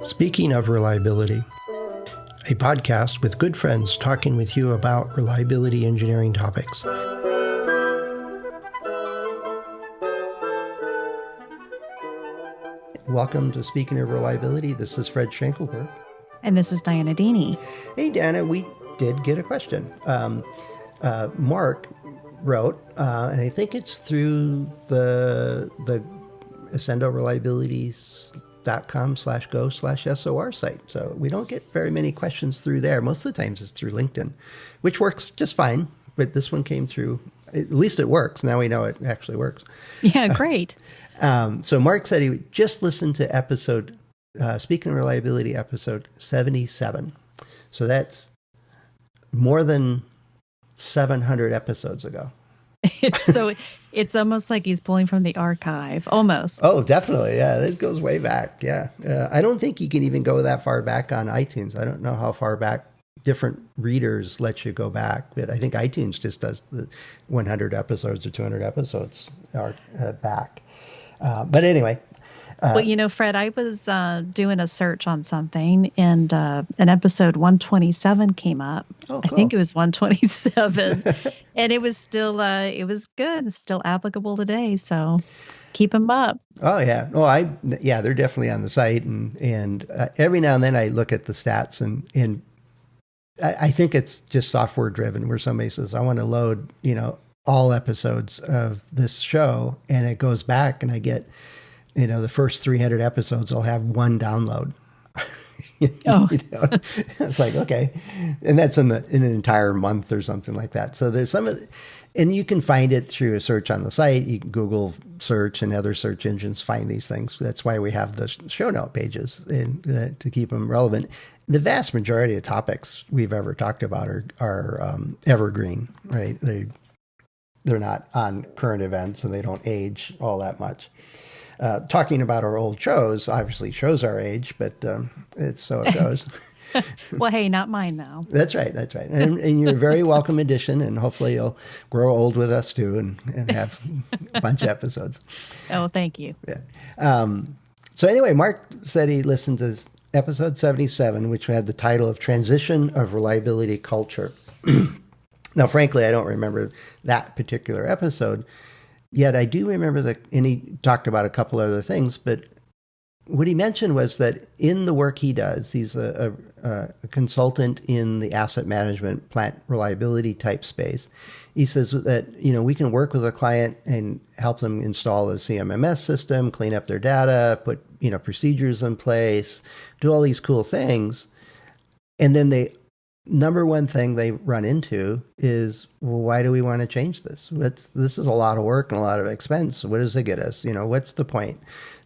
Speaking of reliability, a podcast with good friends talking with you about reliability engineering topics. Welcome to Speaking of Reliability. This is Fred Schenkelberg. And this is Dianna Dini. Hey, Dianna, we did get a question. Mark wrote, and I think it's through the accendoreliabilities.com/go/SOR site. So we don't get very many questions through there. Most of the times it's through LinkedIn, which works just fine. But this one came through, at least it works. Now we know it actually works. Yeah, great. So Mark said he just listened to Speaking of Reliability, episode 77. So that's more than 700 episodes ago. So it's almost like he's pulling from the archive, almost. Oh, definitely. Yeah, this goes way back. Yeah. I don't think you can even go that far back on iTunes. I don't know how far back different readers let you go back, but I think iTunes just does the 100 episodes or 200 episodes are back. But anyway. Well, Fred, I was doing a search on something, and an episode 127 came up. Oh, cool. I think it was 127, and it was still, it was good and still applicable today. So keep them up. Oh yeah. Oh, they're definitely on the site, and every now and then I look at the stats, and I think it's just software driven, where somebody says, I want to load, all episodes of this show, and it goes back, and I get, the first 300 episodes, I'll have one download. It's like, okay. And that's in an entire month or something like that. So there's and you can find it through a search on the site. You can Google search and other search engines find these things. That's why we have the show note pages to keep them relevant. The vast majority of topics we've ever talked about are evergreen, right? They're not on current events, and they don't age all that much. Talking about our old shows obviously shows our age, but it's so it goes. Well, hey, not mine though. That's right. And you're a very welcome addition, and hopefully you'll grow old with us too and have a bunch of episodes. Oh, thank you. Yeah. So anyway, Mark said he listened to episode 77, which had the title of Transition of Reliability Culture. Now, frankly, I don't remember that particular episode. Yet I do remember and he talked about a couple other things, but what he mentioned was that in the work he does, he's a consultant in the asset management, plant reliability type space. He says that, we can work with a client and help them install a CMMS system, clean up their data, put, procedures in place, do all these cool things. And then number one thing they run into is, well, why do we want to change this? This is a lot of work and a lot of expense. What does it get us? What's the point?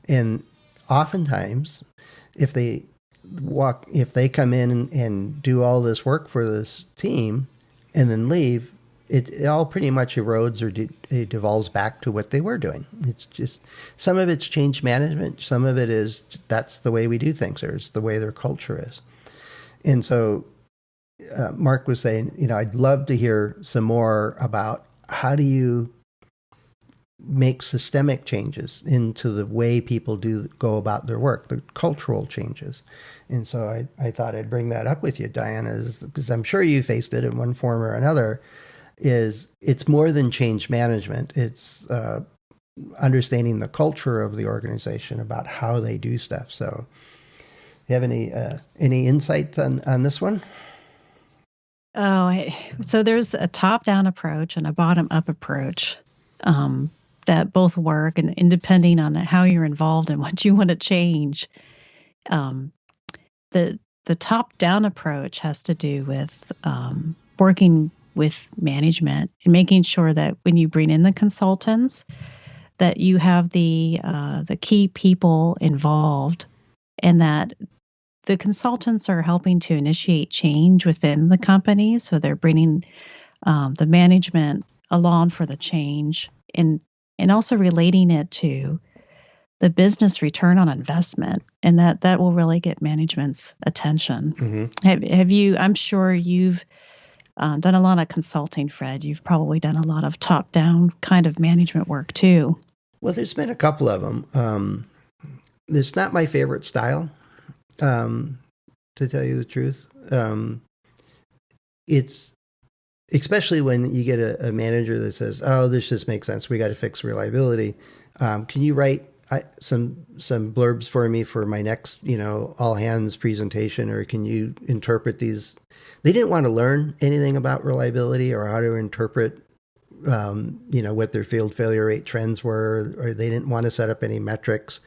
And oftentimes, if they come in and do all this work for this team and then leave, it all pretty much erodes or it devolves back to what they were doing. It's just, some of it's change management. Some of it is, that's the way we do things, or it's the way their culture is. And so, Mark was saying, I'd love to hear some more about how do you make systemic changes into the way people go about their work, the cultural changes. And so I thought I'd bring that up with you, Dianna, because I'm sure you faced it in one form or another. It's more than change management. It's understanding the culture of the organization about how they do stuff. So, you have any insights on this one? Oh, so there's a top-down approach and a bottom-up approach that both work, and depending on how you're involved and what you want to change. The top-down approach has to do with working with management and making sure that when you bring in the consultants, that you have the key people involved, and that the consultants are helping to initiate change within the company. So they're bringing the management along for the change, and also relating it to the business return on investment, and that will really get management's attention. Mm-hmm. Have you? I'm sure you've done a lot of consulting, Fred. You've probably done a lot of top-down kind of management work too. Well, there's been a couple of them. It's not my favorite style, to tell you the truth. It's especially when you get a manager that says, "Oh, this just makes sense. We got to fix reliability. Can you write some blurbs for me for my next, all hands presentation, or can you interpret these?" They didn't want to learn anything about reliability or how to interpret, what their field failure rate trends were, or they didn't want to set up any metrics.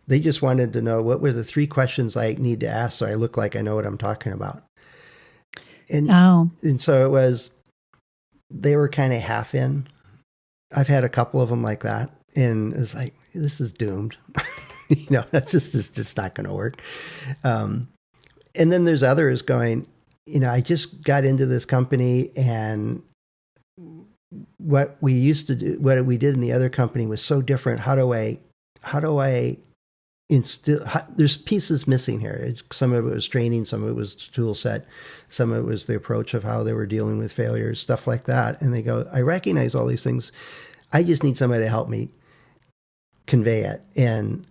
They just wanted to know what were the 3 questions I need to ask so I look like I know what I'm talking about. And so it was, they were kind of half in. I've had a couple of them like that. And it's like, this is doomed. It's just not going to work. And then there's others going, I just got into this company, and what we used to do, what we did in the other company was so different. How do I instill, there's pieces missing here. Some of it was training, some of it was tool set, some of it was the approach of how they were dealing with failures, stuff like that. And they go, I recognize all these things. I just need somebody to help me convey it, and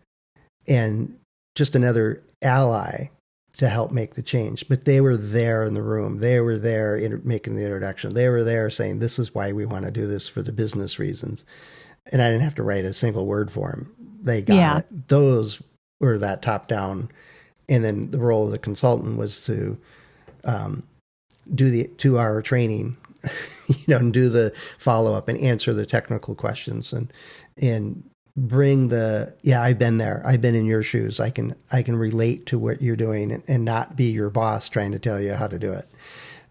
just another ally to help make the change. But they were there in the room. They were there making the introduction. They were there saying, this is why we want to do this for the business reasons. And I didn't have to write a single word for them. They got it. Those were that top down. And then the role of the consultant was to do the 2-hour training, and do the follow up and answer the technical questions and bring I've been there. I've been in your shoes. I can relate to what you're doing and not be your boss trying to tell you how to do it,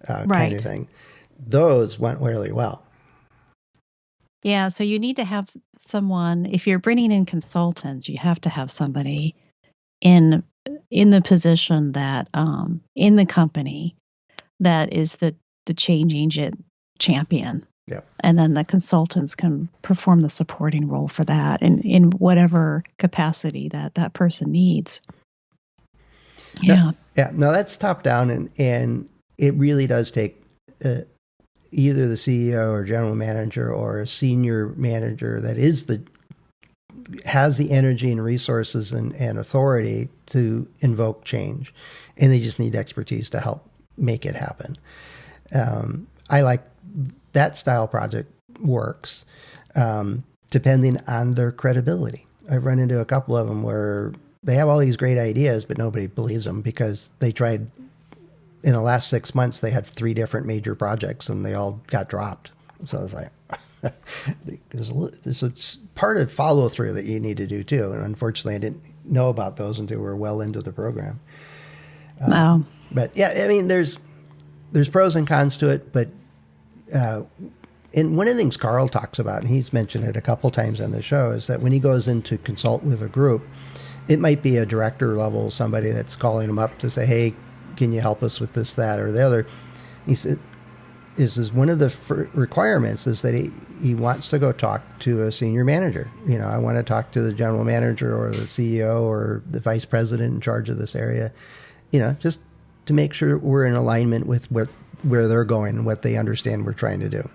kind of thing. Those went really well. Yeah. So you need to have someone, if you're bringing in consultants, you have to have somebody in the position that, in the company that is the change agent champion. Yeah. And then the consultants can perform the supporting role for that in whatever capacity that person needs. Yeah. No, that's top down. And it really does take either the CEO or general manager or a senior manager that has the energy and resources and authority to invoke change. And they just need expertise to help make it happen. I like that style project works, depending on their credibility. I've run into a couple of them where they have all these great ideas, but nobody believes them because they tried, in the last 6 months, they had 3 different major projects and they all got dropped. So I was like, there's a part of follow through that you need to do too. And unfortunately, I didn't know about those until we're well into the program. Wow. But yeah, I mean, there's pros and cons to it, but and one of the things Carl talks about, and he's mentioned it a couple times on the show, is that when he goes in to consult with a group, it might be a director level, somebody that's calling him up to say, hey, can you help us with this, that, or the other? He said, is one of the requirements is that he wants to go talk to a senior manager. I want to talk to the general manager or the CEO or the vice president in charge of this area, just to make sure we're in alignment with where they're going and what they understand we're trying to do.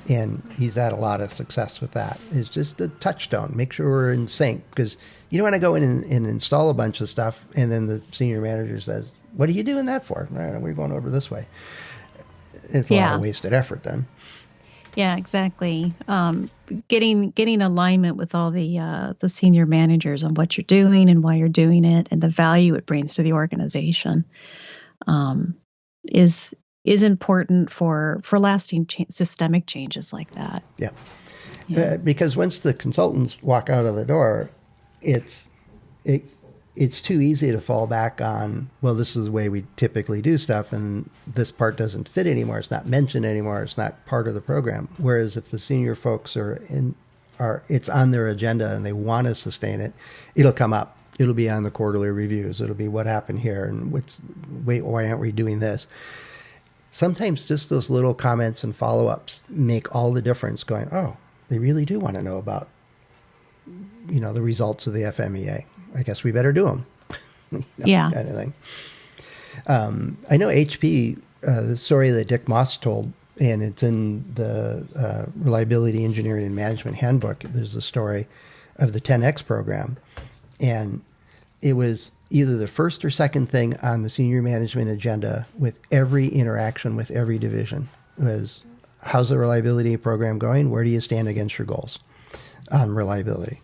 And he's had a lot of success with that. It's just a touchstone. Make sure we're in sync, because you don't want to go in and install a bunch of stuff and then the senior manager says, what are you doing that for? We're going over this way. It's a lot of wasted effort then. Yeah, exactly. Getting alignment with all the senior managers on what you're doing and why you're doing it and the value it brings to the organization is important for lasting systemic changes like that. Yeah. Because once the consultants walk out of the door, it's too easy to fall back on, well, this is the way we typically do stuff, and this part doesn't fit anymore. It's not mentioned anymore. It's not part of the program. Whereas if the senior folks it's on their agenda and they want to sustain it, it'll come up. It'll be on the quarterly reviews. It'll be what happened here and why aren't we doing this? Sometimes just those little comments and follow-ups make all the difference, going, oh, they really do want to know about, the results of the FMEA. I guess we better do them. Kind of thing. I know HP, the story that Dick Moss told, and it's in the Reliability Engineering and Management Handbook. There's a story of the 10X program. And it was either the first or second thing on the senior management agenda with every interaction with every division was, how's the reliability program going? Where do you stand against your goals on reliability?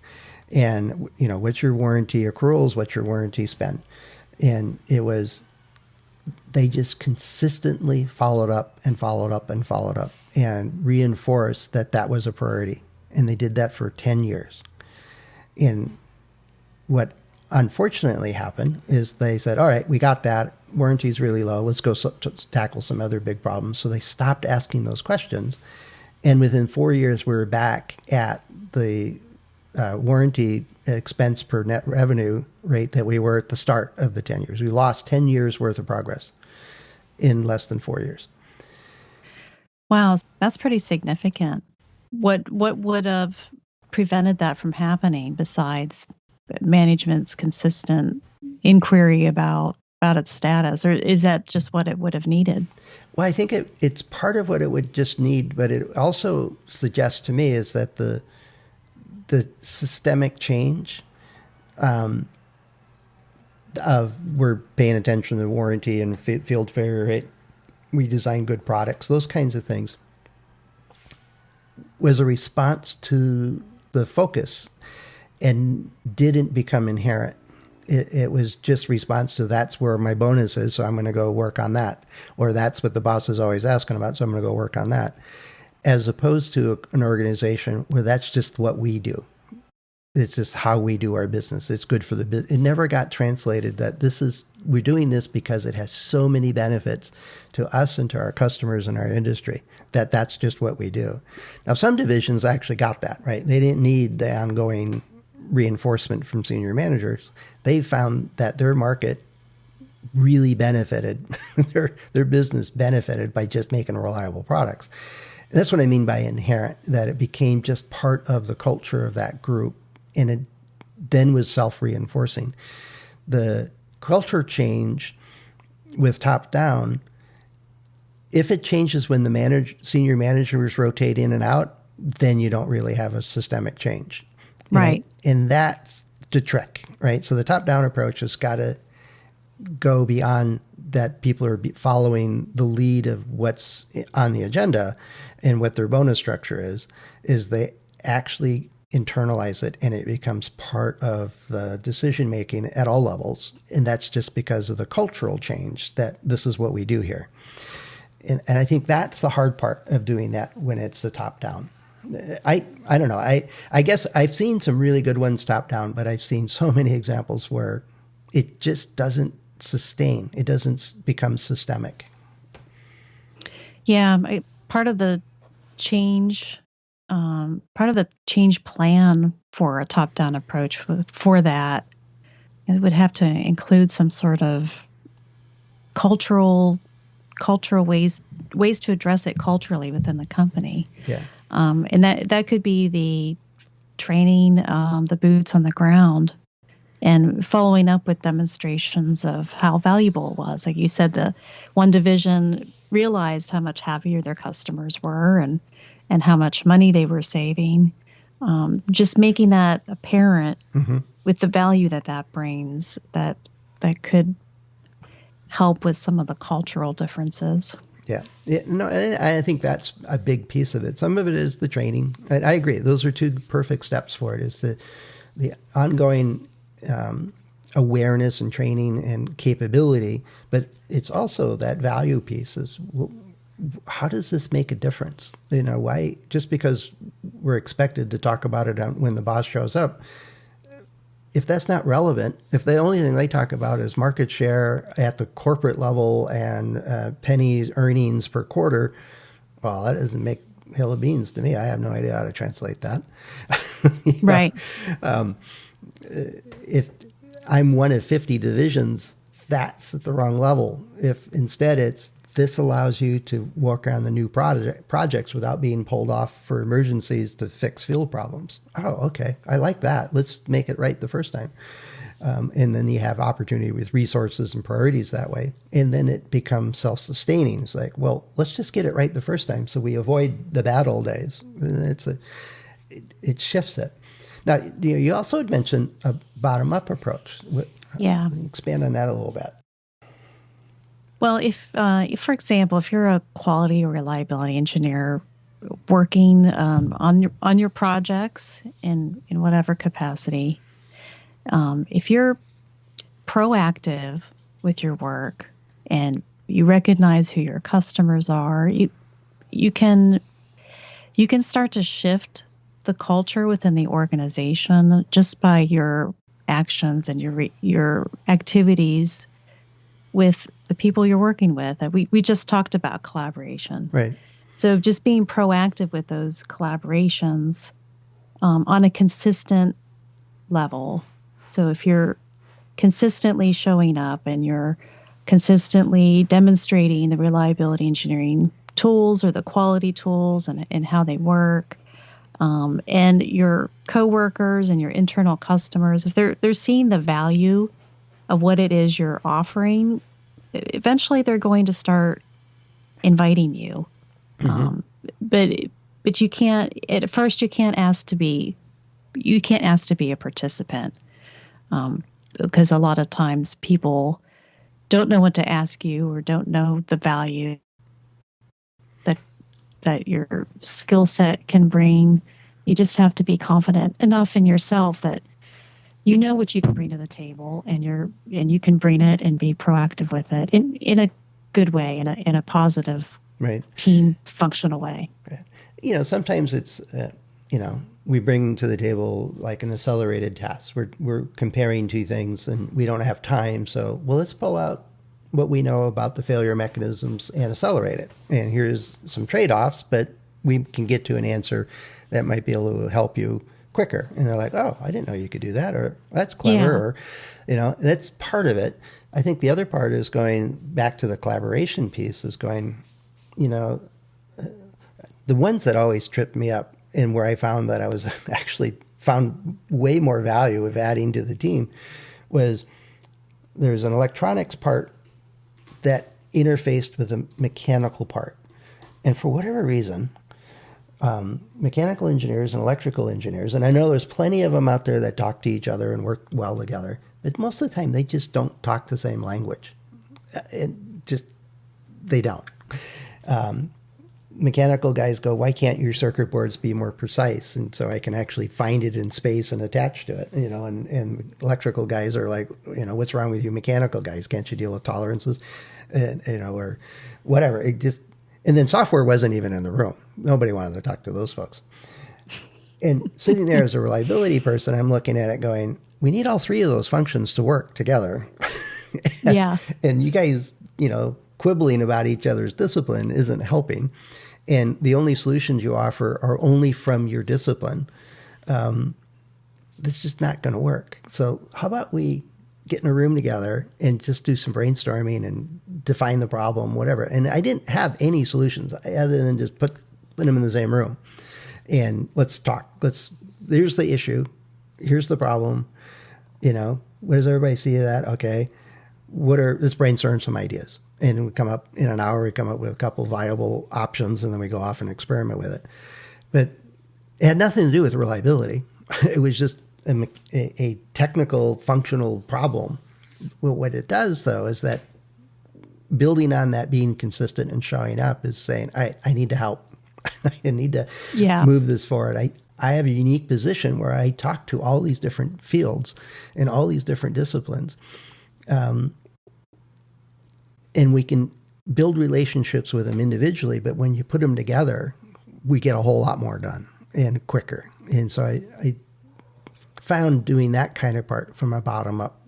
And, what's your warranty accruals? What's your warranty spend? And they just consistently followed up and followed up and followed up and reinforced that was a priority. And they did that for 10 years. And what unfortunately happened is they said, all right, we got that. Warranty's really low. Let's go tackle some other big problems. So they stopped asking those questions. And within 4 years, we were back at the warranty expense per net revenue rate that we were at the start of the 10 years. We lost 10 years worth of progress in less than 4 years. Wow, that's pretty significant. What would have prevented that from happening besides management's consistent inquiry about its status, or is that just what it would have needed? Well, I think it's part of what it would just need, but it also suggests to me is that the systemic change of we're paying attention to warranty and field failure rate, we design good products, those kinds of things, was a response to the focus and didn't become inherent. It was just response to, that's where my bonus is, so I'm going to go work on that. Or that's what the boss is always asking about, so I'm going to go work on that. As opposed to an organization where that's just what we do. It's just how we do our business. It's good for the business. It never got translated that we're doing this because it has so many benefits to us and to our customers and our industry, that's just what we do. Now, some divisions actually got that, right? They didn't need the ongoing reinforcement from senior managers. They found that their market really benefited, their business benefited by just making reliable products. And that's what I mean by inherent, that it became just part of the culture of that group, and it then was self-reinforcing. The culture change with top-down, if it changes when the senior managers rotate in and out, then you don't really have a systemic change. Right. And that's the trick, right? So the top-down approach has got to go beyond that. People are following the lead of what's on the agenda and what their bonus structure is they actually internalize it, and it becomes part of the decision-making at all levels. And that's just because of the cultural change that this is what we do here. And I think that's the hard part of doing that when it's the top-down. I don't know. I guess I've seen some really good ones top-down, but I've seen so many examples where it just doesn't sustain. It doesn't become systemic. Yeah, part of the change plan for a top-down approach for that, it would have to include some sort of cultural ways to address it culturally within the company. Yeah. And that could be the training, the boots on the ground, and following up with demonstrations of how valuable it was. Like you said, the one division realized how much happier their customers were and how much money they were saving. Just making that apparent with the value that brings, that could help with some of the cultural differences. Yeah. No, I think that's a big piece of it. Some of it is the training. I agree. Those are two perfect steps for it, is the ongoing awareness and training and capability. But it's also that value piece is, how does this make a difference? Why, just because we're expected to talk about it when the boss shows up, if that's not relevant, if the only thing they talk about is market share at the corporate level and penny earnings per quarter, well, that doesn't make hill of beans to me. I have no idea how to translate that. Right. If I'm one of 50 divisions, that's at the wrong level. If instead this allows you to work on the new projects without being pulled off for emergencies to fix field problems. Oh, okay. I like that. Let's make it right the first time. And then you have opportunity with resources and priorities that way. And then it becomes self-sustaining. It's like, well, let's just get it right the first time so we avoid the bad old days. And it shifts it. Now, you also had mentioned a bottom-up approach. Yeah. Expand on that a little bit. Well, if for example, if you're a quality or reliability engineer working on your projects in whatever capacity, if you're proactive with your work and you recognize who your customers are, you can start to shift the culture within the organization just by your actions and your activities with the people you're working with. We just talked about collaboration. Right. So just being proactive with those collaborations on a consistent level. So if you're consistently showing up and you're consistently demonstrating the reliability engineering tools or the quality tools and how they work, and your coworkers and your internal customers, if they're seeing the value of what it is you're offering, eventually they're going to start inviting you. Mm-hmm. But you can't at first you can't ask to be a participant, because a lot of times people don't know what to ask you or don't know the value that your skill set can bring. You just have to be confident enough in yourself that you know what you can bring to the table, and you can bring it and be proactive with it in a good way, in a positive, right, team functional way. Right. Sometimes it's we bring to the table like an accelerated task. We're comparing two things and we don't have time, so let's pull out what we know about the failure mechanisms and accelerate it. And here's some trade-offs, but we can get to an answer that might be able to help you quicker. And they're like, oh, I didn't know you could do that, or that's clever, or, that's part of it. I think the other part is going back to the collaboration piece is going, the ones that always tripped me up and where I found that I was actually found way more value of adding to the team was there's an electronics part that interfaced with a mechanical part. And for whatever reason, mechanical engineers and electrical engineers, and I know there's plenty of them out there that talk to each other and work well together, but most of the time they just don't talk the same language. They don't. Mechanical guys go, why can't your circuit boards be more precise? And so I can actually find it in space and attach to it, and electrical guys are like, what's wrong with you mechanical guys? Can't you deal with tolerances? And, or whatever. And then software wasn't even in the room. Nobody wanted to talk to those folks. And sitting there as a reliability person, I'm looking at it going, we need all three of those functions to work together. Yeah. And you guys, quibbling about each other's discipline isn't helping. And the only solutions you offer are only from your discipline. That's just not going to work. So how about we get in a room together and just do some brainstorming and define the problem, whatever. And I didn't have any solutions other than just put them in the same room and let's talk. Here's the issue. Here's the problem. Where does everybody see that? Okay. Let's brainstorm some ideas. And we come up in an hour, we come up with a couple viable options and then we go off and experiment with it. But it had nothing to do with reliability. It was just a technical functional problem. Well, what it does though is that building on that, being consistent and showing up is saying, I need to help. I need to move this forward. I have a unique position where I talk to all these different fields and all these different disciplines. And we can build relationships with them individually, but when you put them together, we get a whole lot more done and quicker. And so I found doing that kind of part from a bottom-up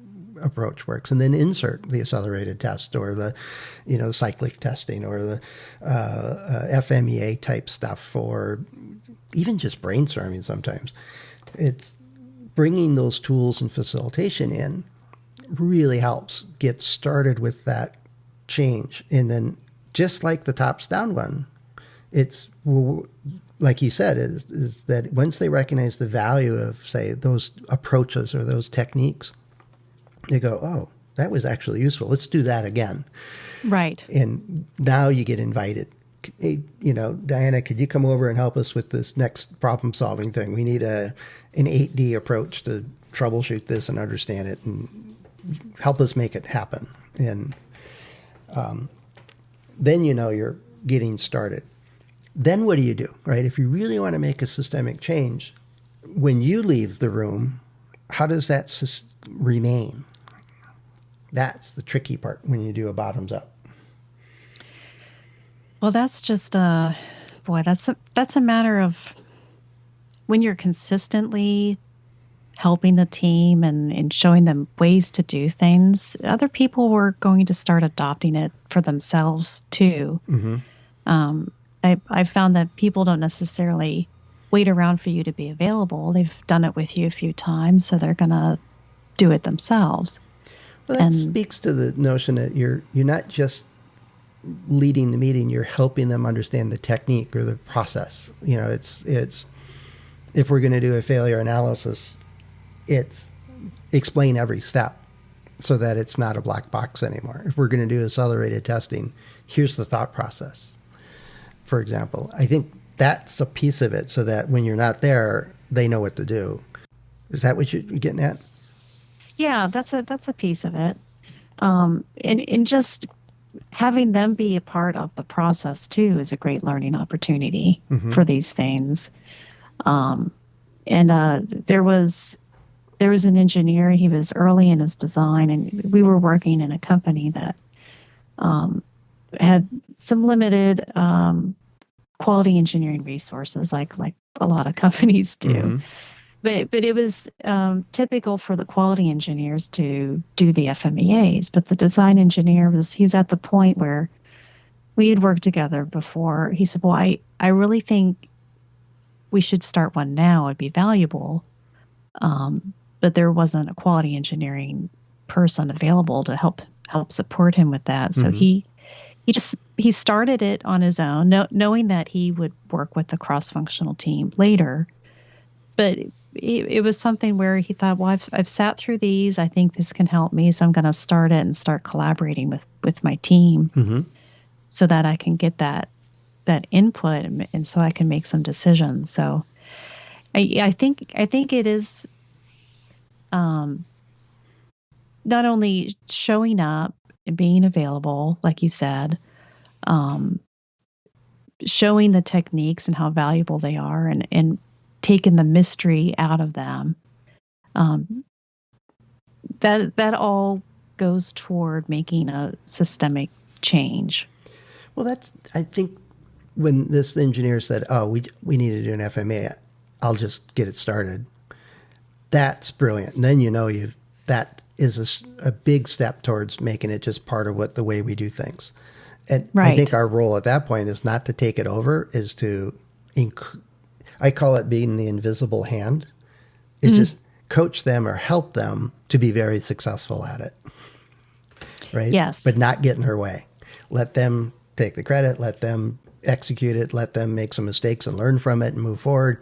approach works, and then insert the accelerated test or the, cyclic testing or the FMEA type stuff, or even just brainstorming sometimes. It's bringing those tools and facilitation in really helps get started with that change. And then just like the tops down one, it's like you said, is that once they recognize the value of, say, those approaches or those techniques, they go, oh, that was actually useful. Let's do that again. Right. And now you get invited hey, Dianna, could you come over and help us with this next problem solving thing? We need an 8D approach to troubleshoot this and understand it and help us make it happen. And then you're getting started. Then what do you do, right? If you really want to make a systemic change, when you leave the room, how does that remain? That's the tricky part when you do a bottoms up. Well, that's just that's a matter of when you're consistently helping the team and showing them ways to do things, other people were going to start adopting it for themselves too. Mm-hmm. I've found that people don't necessarily wait around for you to be available. They've done it with you a few times, so they're going to do it themselves. Well, that speaks to the notion that you're not just leading the meeting, you're helping them understand the technique or the process. It's if we're going to do a failure analysis, it's explain every step so that it's not a black box anymore. If we're going to do accelerated testing, here's the thought process, for example. I think that's a piece of it so that when you're not there, they know what to do. Is that what you're getting at? Yeah, that's a piece of it. And just having them be a part of the process too is a great learning opportunity for these things. There was an engineer. He was early in his design, and we were working in a company that had some limited quality engineering resources, like a lot of companies do. Mm-hmm. But it was typical for the quality engineers to do the FMEAs. But the design engineer he was at the point where we had worked together before. He said, "Well, I really think we should start one now. It'd be valuable." But there wasn't a quality engineering person available to help support him with that. So he started it on his own, knowing that he would work with the cross-functional team later. But it was something where he thought, well, I've sat through these. I think this can help me, so I'm going to start it and start collaborating with my team so that I can get that input and so I can make some decisions. So I think it is not only showing up and being available, like you said, showing the techniques and how valuable they are and taking the mystery out of them. That all goes toward making a systemic change. Well, I think when this engineer said, "Oh, we need to do an FMA, I'll just get it started." That's brilliant. And then that is a big step towards making it just part of the way we do things. And right. I think our role at that point is not to take it over, is to I call it being the invisible hand. It's just coach them or help them to be very successful at it. Right? Yes. But not get in their way. Let them take the credit, let them execute it, let them make some mistakes and learn from it and move forward.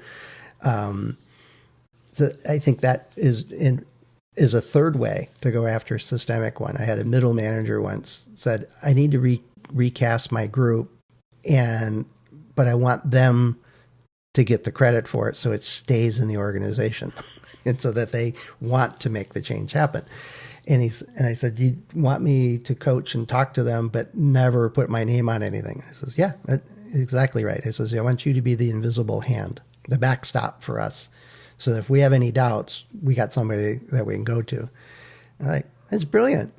So I think that is a third way to go after a systemic one. I had a middle manager once said, I need to recast my group, but I want them to get the credit for it so it stays in the organization and so that they want to make the change happen. And I said, you want me to coach and talk to them, but never put my name on anything? I says, yeah, that's exactly right. I says, I want you to be the invisible hand, the backstop for us. So that if we have any doubts, we got somebody that we can go to. And that's brilliant.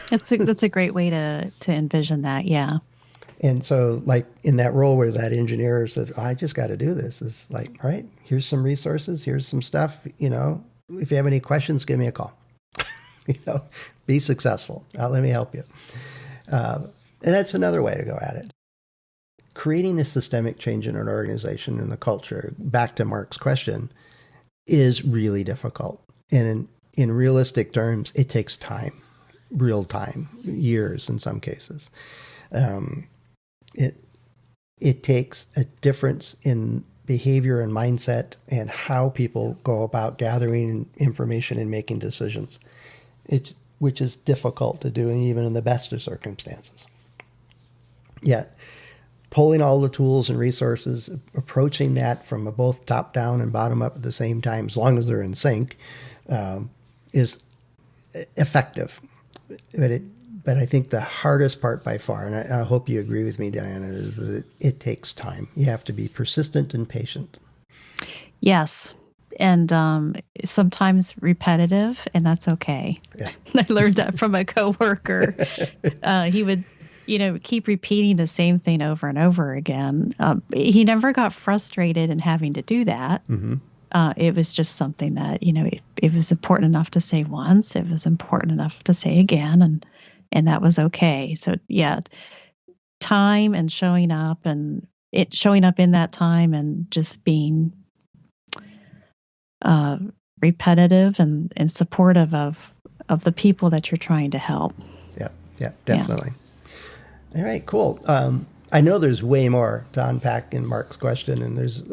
That's a great way to envision that. Yeah. And so like in that role where that engineer said, I just got to do this. It's like, all right, here's some resources. Here's some stuff, if you have any questions, give me a call, be successful. Let me help you. And that's another way to go at it. Creating a systemic change in an organization and the culture, back to Mark's question, is really difficult. And in realistic terms, it takes time, real time, years in some cases. It takes a difference in behavior and mindset and how people go about gathering information and making decisions, which is difficult to do, and even in the best of circumstances. Yet, pulling all the tools and resources, approaching that from both top down and bottom up at the same time, as long as they're in sync, is effective. But I think the hardest part by far, and I hope you agree with me, Dianna, is that it takes time. You have to be persistent and patient. Yes. And sometimes repetitive, and that's okay. Yeah. I learned that from a coworker. He would, keep repeating the same thing over and over again. He never got frustrated in having to do that. Mm-hmm. It was just something that, it was important enough to say once. It was important enough to say again, and that was okay. So, yeah, time and showing up in that time and just being repetitive and supportive of the people that you're trying to help. Yeah, definitely. Yeah. All right, cool. I know there's way more to unpack in Mark's question, and there's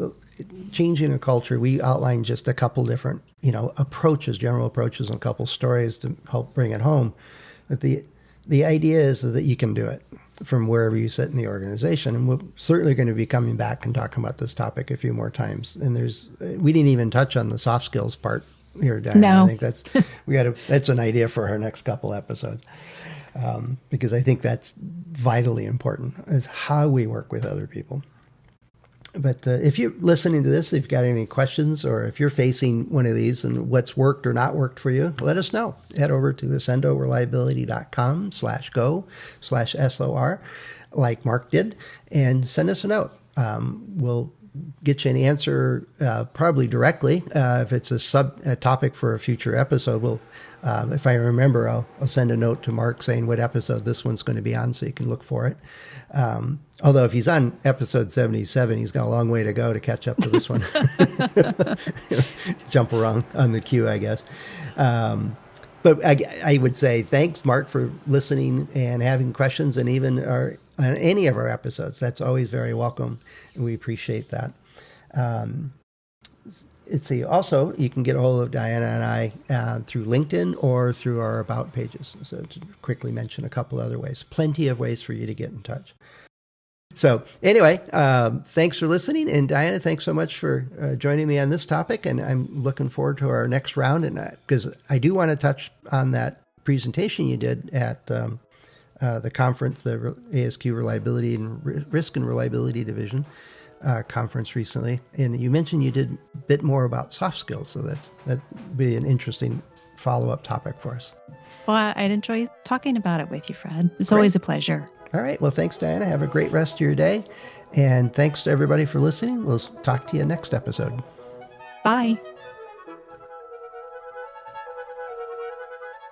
changing a culture. We outlined just a couple different, approaches, general approaches, and a couple stories to help bring it home. But the idea is that you can do it from wherever you sit in the organization. And we're certainly going to be coming back and talking about this topic a few more times. And we didn't even touch on the soft skills part here, Dianna. No. I think that's an idea for our next couple episodes. Because I think that's vitally important, is how we work with other people. But if you're listening to this, if you've got any questions, or if you're facing one of these and what's worked or not worked for you, let us know. Head over to accendoreliability.com/go/SOR, like Mark did, and send us a note. We'll get you an answer probably directly. If it's a topic for a future episode, we'll, if I remember, I'll send a note to Mark saying what episode this one's going to be on, so you can look for it. Although if he's on episode 77, he's got a long way to go to catch up to this one. Jump around on the queue, I guess. But I would say thanks, Mark, for listening and having questions, and even on any of our episodes. That's always very welcome, and we appreciate that. Let's see. Also, you can get a hold of Dianna and I through LinkedIn or through our About pages. So to quickly mention a couple other ways. Plenty of ways for you to get in touch. So anyway, thanks for listening. And Dianna, thanks so much for joining me on this topic. And I'm looking forward to our next round. And because I do want to touch on that presentation you did at the conference, the ASQ Reliability and Risk and Reliability Division conference recently, and you mentioned you did a bit more about soft skills, so that'd be an interesting follow-up topic for us. Well, I'd enjoy talking about it with you, Fred. It's Great. Always a pleasure. All right. Well, thanks, Dianna. Have a great rest of your day, and thanks to everybody for listening. We'll talk to you next episode. Bye.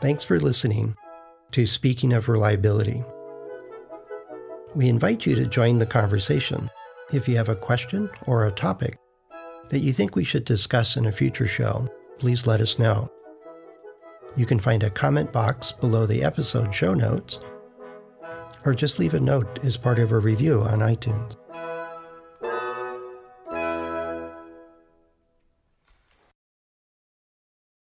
Thanks for listening to Speaking of Reliability. We invite you to join the conversation. If you have a question or a topic that you think we should discuss in a future show, please let us know. You can find a comment box below the episode show notes, or just leave a note as part of a review on iTunes.